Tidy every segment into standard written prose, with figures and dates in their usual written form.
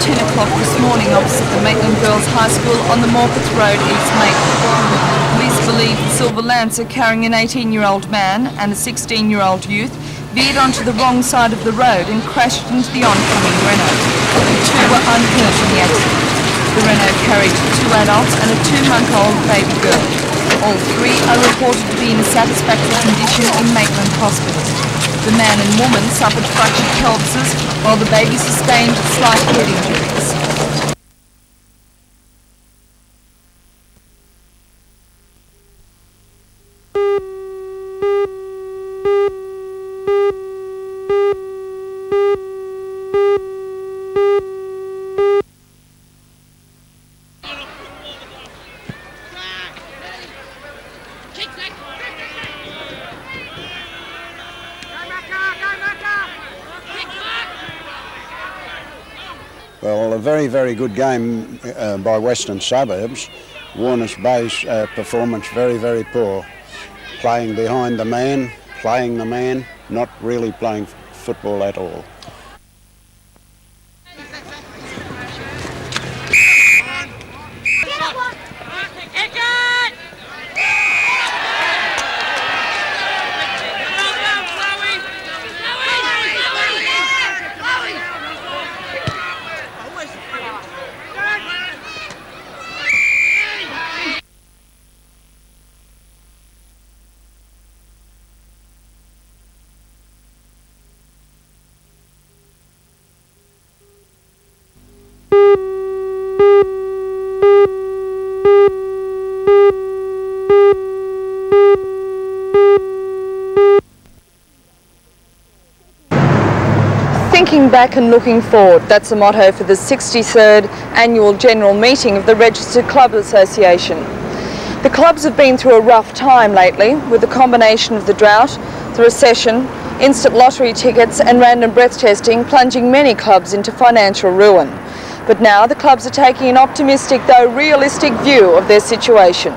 10 o'clock this morning opposite the Maitland Girls High School on the Morpeth Road, East Maitland. Police believe the Silver Lancer carrying an 18-year-old man and a 16-year-old youth veered onto the wrong side of the road and crashed into the oncoming Renault. The two were unhurt in the accident. The Renault carried 2 adults and a 2-month-old baby girl. All 3 are reported to be in a satisfactory condition in Maitland Hospital. The man and woman suffered fractured pelvises, while the baby sustained slight head injuries. Well, a very, very good game by Western Suburbs. Warners Bay's performance very, very poor. Playing behind the man, playing the man, not really playing football at all. Thinking back and looking forward, that's the motto for the 63rd annual general meeting of the Registered Club Association. The clubs have been through a rough time lately, with the combination of the drought, the recession, instant lottery tickets and random breath testing plunging many clubs into financial ruin. But now the clubs are taking an optimistic though realistic view of their situation.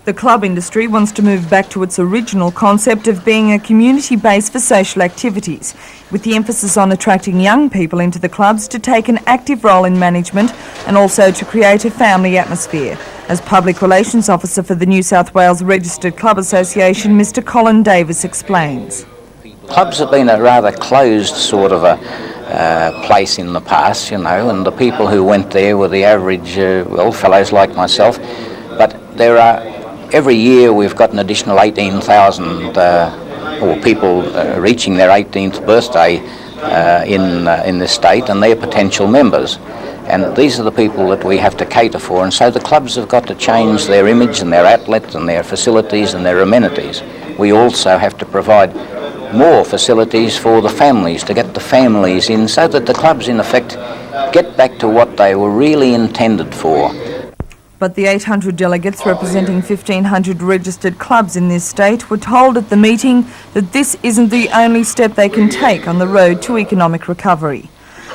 The club industry wants to move back to its original concept of being a community base for social activities, with the emphasis on attracting young people into the clubs to take an active role in management and also to create a family atmosphere, as Public Relations Officer for the New South Wales Registered Club Association, Mr Colin Davis explains. Clubs have been a rather closed sort of a place in the past, you know, and the people who went there were the average, fellows like myself, but there are every year we've got an additional 18,000 people reaching their 18th birthday in this state, and they're potential members. And these are the people that we have to cater for, and so the clubs have got to change their image and their outlets and their facilities and their amenities. We also have to provide more facilities for the families, to get the families in, so that the clubs in effect get back to what they were really intended for. But the 800 delegates representing 1,500 registered clubs in this state were told at the meeting that this isn't the only step they can take on the road to economic recovery.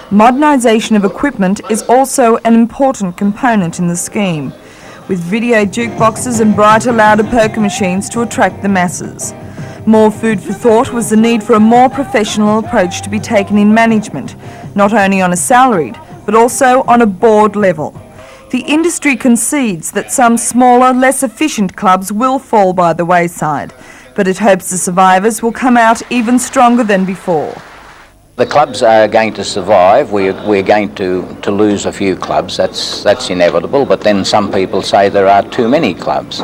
Modernisation of equipment is also an important component in the scheme, with video jukeboxes and brighter, louder poker machines to attract the masses. More food for thought was the need for a more professional approach to be taken in management, not only on a salaried, but also on a board level. The industry concedes that some smaller, less efficient clubs will fall by the wayside, but it hopes the survivors will come out even stronger than before. The clubs are going to survive. We're going to lose a few clubs, that's inevitable, but then some people say there are too many clubs.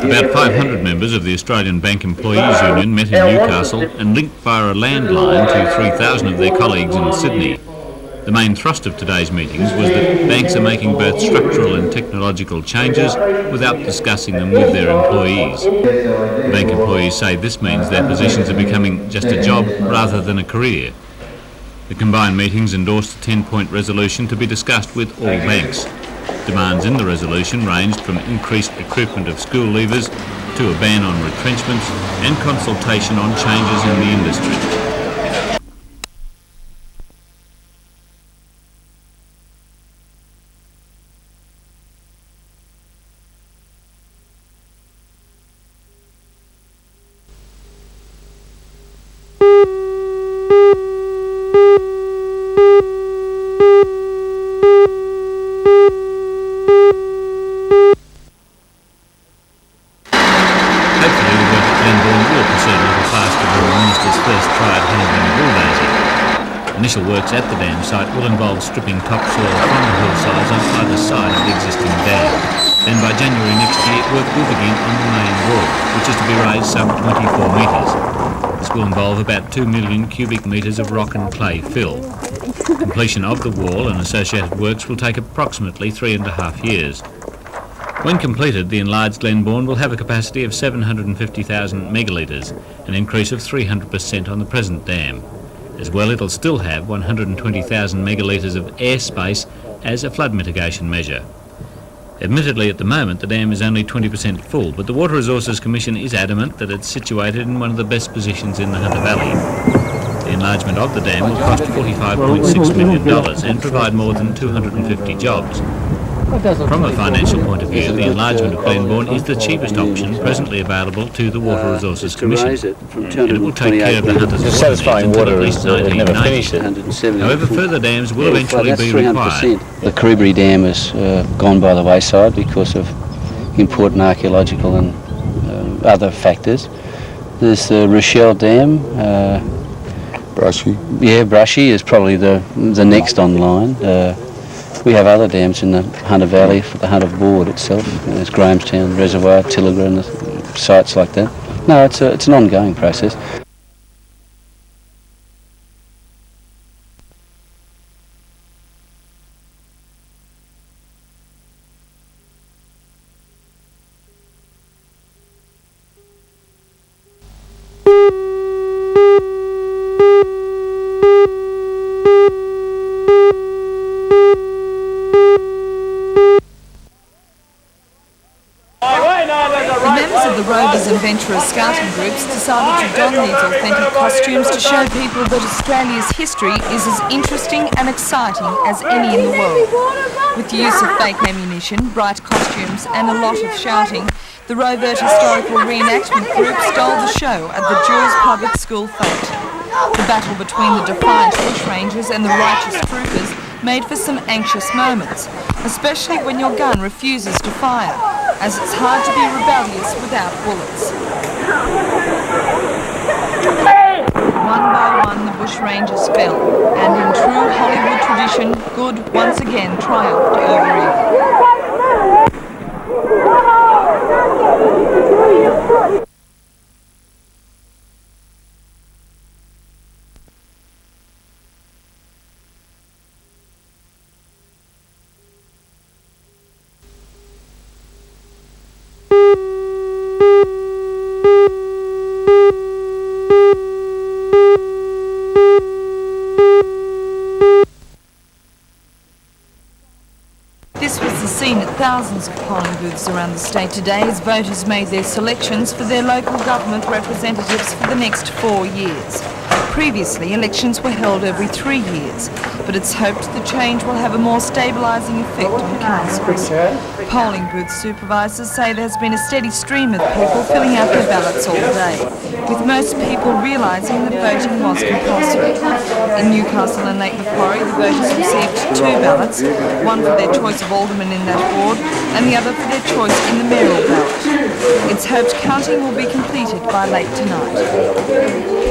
About 500 members of the Australian Bank Employees Union met in Newcastle and linked via a landline to 3,000 of their colleagues in Sydney. The main thrust of today's meetings was that banks are making both structural and technological changes without discussing them with their employees. Bank employees say this means their positions are becoming just a job rather than a career. The combined meetings endorsed a 10-point resolution to be discussed with all banks. Demands in the resolution ranged from increased recruitment of school leavers to a ban on retrenchments and consultation on changes in the industry. Initial works at the dam site will involve stripping topsoil from the hillsides on either side of the existing dam. Then by January next year, work will begin on the main wall, which is to be raised some 24 metres. This will involve about 2 million cubic metres of rock and clay fill. Completion of the wall and associated works will take approximately 3.5 years. When completed, the enlarged Glenbourne will have a capacity of 750,000 megalitres, an increase of 300% on the present dam. As well, it'll still have 120,000 megalitres of airspace as a flood mitigation measure. Admittedly, at the moment, the dam is only 20% full, but the Water Resources Commission is adamant that it's situated in one of the best positions in the Hunter Valley. The enlargement of the dam will cost $45.6 million and provide more than 250 jobs. From a financial point of view, the enlargement of Glenbourne is the cheapest option presently available to the Water Resources Commission, and it will take care of the Hunter's water needs until at least 1990. However, further dams will eventually be required. The Caribbean Dam has gone by the wayside because of important archaeological and other factors. There's the Rochelle Dam. Brushy. Yeah, Brushy is probably the next online. We have other dams in the Hunter Valley for the Hunter Board itself. There's Grahamstown Reservoir, Tilligra, and sites like that. No, it's an ongoing process. And venturous scouting groups decided to don these authentic costumes to show people that Australia's history is as interesting and exciting as any in the world. With the use of fake ammunition, bright costumes and a lot of shouting, the Rovert Historical Reenactment Group stole the show at the Jules Public School fete. The battle between the defiant bushrangers and the righteous troopers made for some anxious moments, especially when your gun refuses to fire, as it's hard to be rebellious without bullets. One by one the bushrangers fell, and in true Hollywood tradition, good once again triumphed over evil. Thousands of polling booths around the state today as voters made their selections for their local government representatives for the next 4 years. Previously, elections were held every 3 years, but it's hoped the change will have a more stabilising effect on councils. Polling booth supervisors say there's been a steady stream of people filling out their ballots all day, with most people realising that voting was compulsory. In Newcastle and Lake Macquarie, the voters received 2 ballots, one for their choice of alderman in that ward and the other for their choice in the mayoral ballot. It's hoped counting will be completed by late tonight.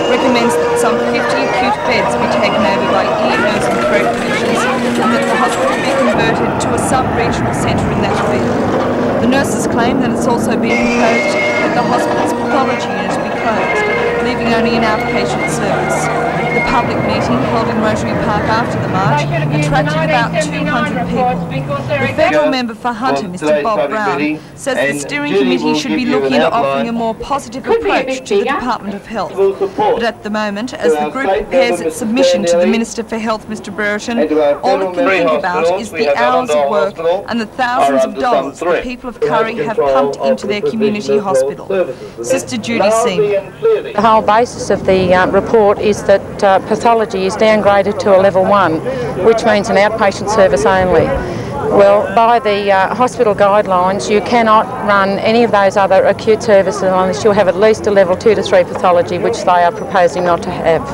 recommends that some 50 acute beds be taken over by ear, nose and throat clinicians and that the hospital be converted to a sub-regional centre in that field. The nurses claim that it's also been proposed that the hospital's pathology unit be closed, leaving only an outpatient service. The public meeting held in Rotary Park after the march attracted about 200 people. The federal member for Hunter, Mr Bob Brown, says the steering committee should be looking at offering a more positive approach to the Department of Health. But at the moment, as the group prepares its submission to the Minister for Health, Mr Brereton, all it can think about is the hours of work and the thousands of dollars the people of Curry have pumped into their community hospital. Sister Judy Seaman. The whole basis of the report is that pathology is downgraded to a level 1, which means an outpatient service only. Well, by the hospital guidelines, you cannot run any of those other acute services unless you have at least a level 2 to 3 pathology, which they are proposing not to have.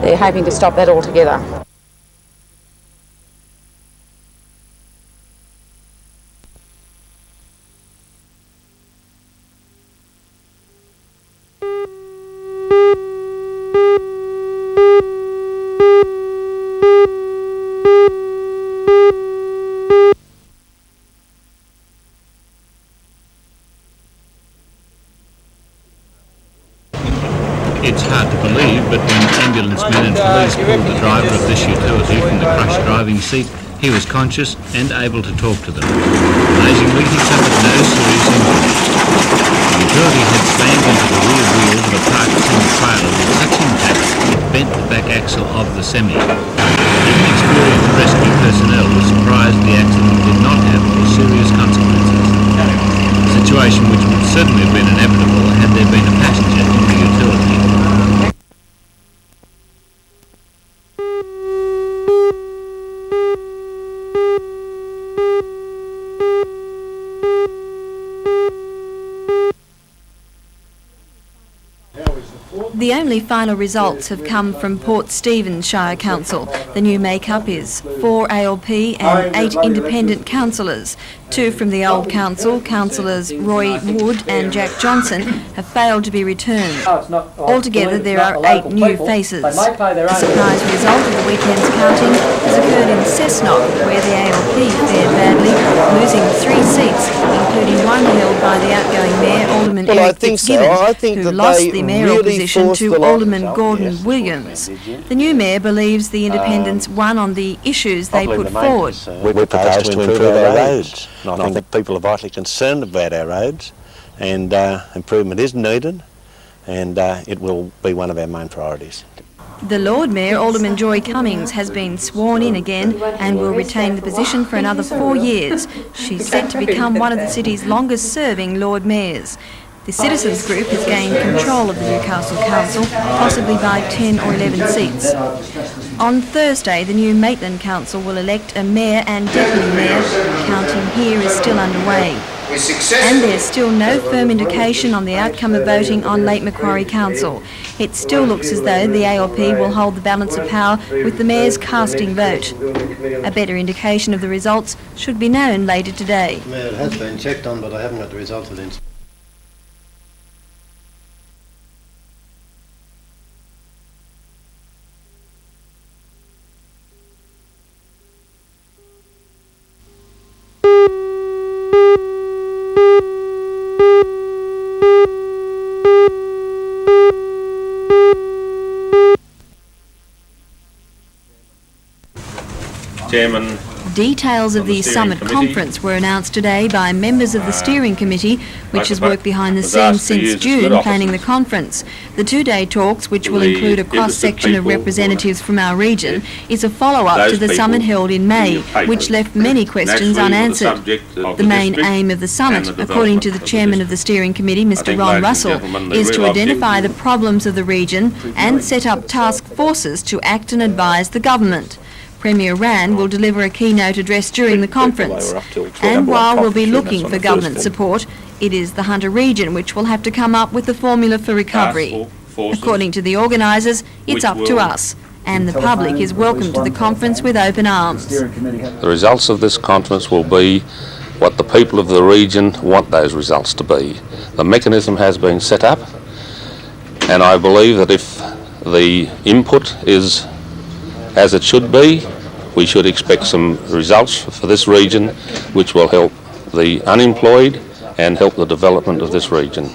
They're hoping to stop that altogether. It's hard to believe, but when ambulance men and police pulled the driver of this utility from the crushed driving seat, he was conscious and able to talk to them. Amazingly, he suffered no serious injuries. The utility had slammed into the rear wheels of a parked semi-trailer with such impact it bent the back axle of the semi. Even experienced rescue personnel were surprised the accident did not have more serious consequences. A situation which would certainly have been inevitable had there been a passenger in the utility. The only final results have come from Port Stephens Shire Council. The new makeup is 4 ALP and 8 independent councillors. 2 from the old council, councillors Roy Wood and Jack Johnson, have failed to be returned. Altogether there are 8 new faces. The surprise result of the weekend's counting has occurred in Cessnock, where the ALP fared badly, losing 3 seats, including one held by the outgoing Mayor, Alderman Eric Fitzgibbon, who lost the mayoral position to Alderman Gordon Williams. The new mayor believes the independents won on the issues they put forward. We propose to improve our roads. I think people are vitally concerned about our roads, and improvement is needed, and it will be one of our main priorities. The Lord Mayor, Alderman Joy Cummings, has been sworn in again and will retain the position for another 4 years. She's set to become one of the city's longest-serving Lord Mayors. The Citizens Group has gained control of the Newcastle Council, possibly by 10 or 11 seats. On Thursday, the new Maitland Council will elect a mayor and deputy mayor. Counting here is still underway. And there's still no firm indication on the outcome of voting on Lake Macquarie Council. It still looks as though the ALP will hold the balance of power with the mayor's casting vote. A better indication of the results should be known later today. It has been checked on, but I haven't got the results of the Chairman. Details of the summit conference were announced today by members of the steering committee, which has worked behind the scenes since June planning the conference. The 2-day talks, which will include a cross-section of representatives from our region, is a follow-up to the summit held in May, which left many questions unanswered. The main aim of the summit, according to the chairman of the steering committee, Mr Ron Russell, is to identify the problems of the region and set up task forces to act and advise the government. Premier Rann will deliver a keynote address during the conference. And while we'll be looking for government support, it is the Hunter region which will have to come up with the formula for recovery. According to the organisers, it's up to us, and the public is welcome to the conference with open arms. The results of this conference will be what the people of the region want those results to be. The mechanism has been set up, and I believe that if the input is as it should be, we should expect some results for this region which will help the unemployed and help the development of this region.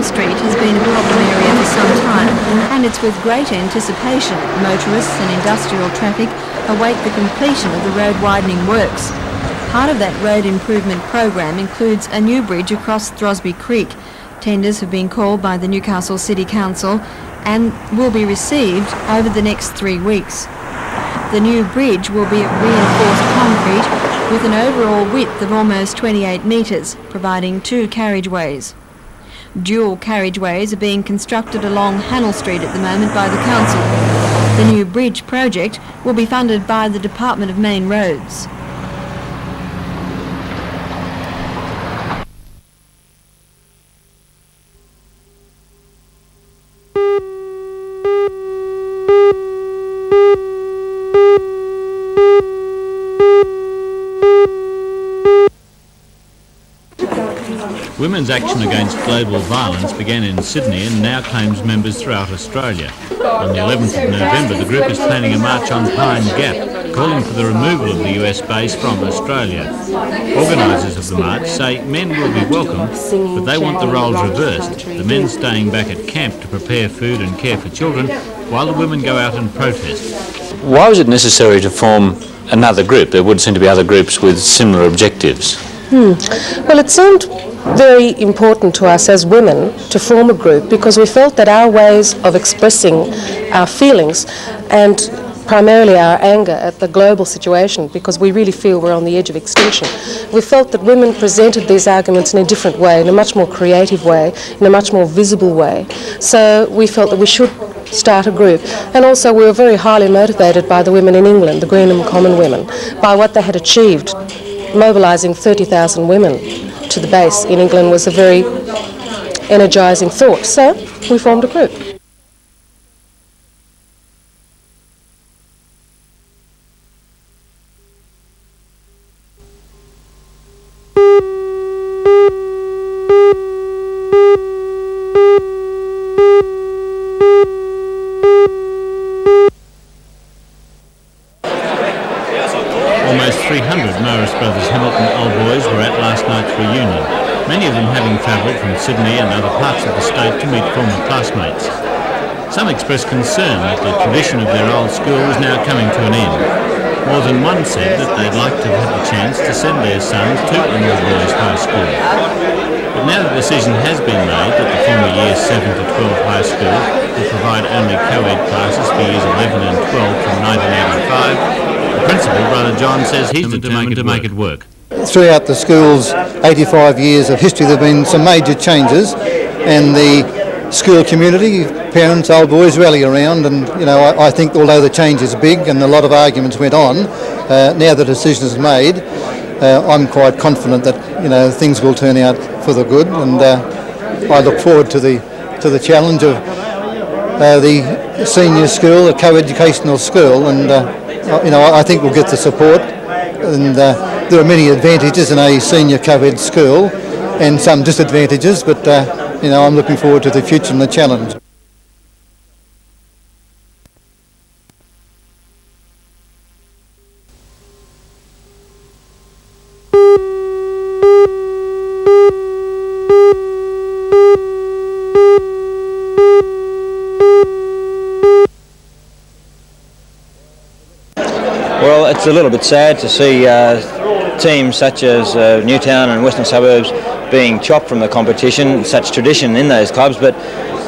Strait has been a problem area for some time, and it's with great anticipation motorists and industrial traffic await the completion of the road widening works. Part of that road improvement program includes a new bridge across Throsby Creek. Tenders have been called by the Newcastle City Council and will be received over the next 3 weeks. The new bridge will be reinforced concrete with an overall width of almost 28 metres, providing 2 carriageways. Dual carriageways are being constructed along Hannell Street at the moment by the council. The new bridge project will be funded by the Department of Main Roads. Women's action against global violence began in Sydney and now claims members throughout Australia. On the 11th of November, the group is planning a march on Pine Gap, calling for the removal of the US base from Australia. Organisers of the march say men will be welcome, but they want the roles reversed, the men staying back at camp to prepare food and care for children, while the women go out and protest. Why was it necessary to form another group? There would seem to be other groups with similar objectives. Well, it seemed very important to us as women to form a group because we felt that our ways of expressing our feelings and primarily our anger at the global situation, because we really feel we're on the edge of extinction, we felt that women presented these arguments in a different way, in a much more creative way, in a much more visible way. So we felt that we should start a group. And also we were very highly motivated by the women in England, the Greenham Common women, by what they had achieved. Mobilising 30,000 women to the base in England was a very energising thought. So we formed a group. Almost 300 Morris Brothers Hamilton old boys were at last night's reunion, many of them having travelled from Sydney and other parts of the state to meet former classmates. Some expressed concern that the tradition of their old school was now coming to an end. More than one said that they'd like to have had the chance to send their sons to an all-boys high school. But now the decision has been made that the former Year 7 to 12 high school will provide only co-ed classes for Years 11 and 12 from 1985, the principal, Brother John, says he's determined to make it work. Throughout the school's 85 years of history, there have been some major changes, and the school community, parents, old boys rally around, and I think although the change is big and a lot of arguments went on, now the decision is made, I'm quite confident that things will turn out for the good, and I look forward to the challenge of the senior school, a co-educational school, and I think we'll get the support, and there are many advantages in a senior co-ed school and some disadvantages, but I'm looking forward to the future and the challenge. Well, it's a little bit sad to see teams such as Newtown and Western Suburbs being chopped from the competition, such tradition in those clubs, but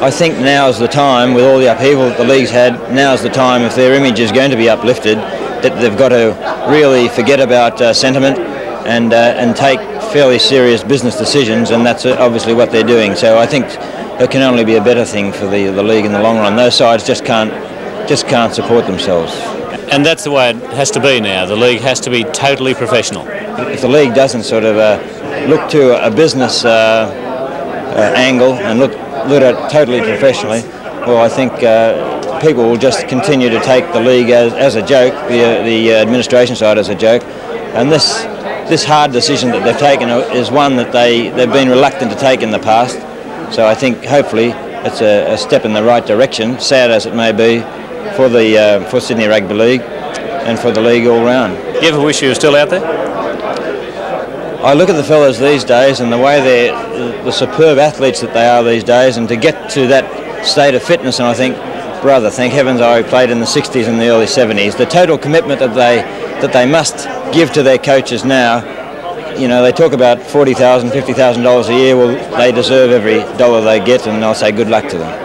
I think now is the time, with all the upheaval that the league's had, now is the time, if their image is going to be uplifted, that they've got to really forget about sentiment and take fairly serious business decisions, and that's obviously what they're doing. So I think it can only be a better thing for the league in the long run. Those sides just can't just can't support themselves. And that's the way it has to be now. The league has to be totally professional. If the league doesn't sort of look to a business angle and look at it totally professionally, well, I think people will just continue to take the league as a joke, the administration side as a joke, and this hard decision that they've taken is one that they've been reluctant to take in the past. So I think hopefully it's a step in the right direction, sad as it may be, for Sydney Rugby League and for the league all round. Do you ever wish you were still out there? I look at the fellas these days and the way the superb athletes that they are these days, and to get to that state of fitness, and I think, brother, thank heavens I played in the 60s and the early 70s. The total commitment that they must give to their coaches now, you know, they talk about $40,000, $50,000 a year. Well, they deserve every dollar they get, and I'll say good luck to them.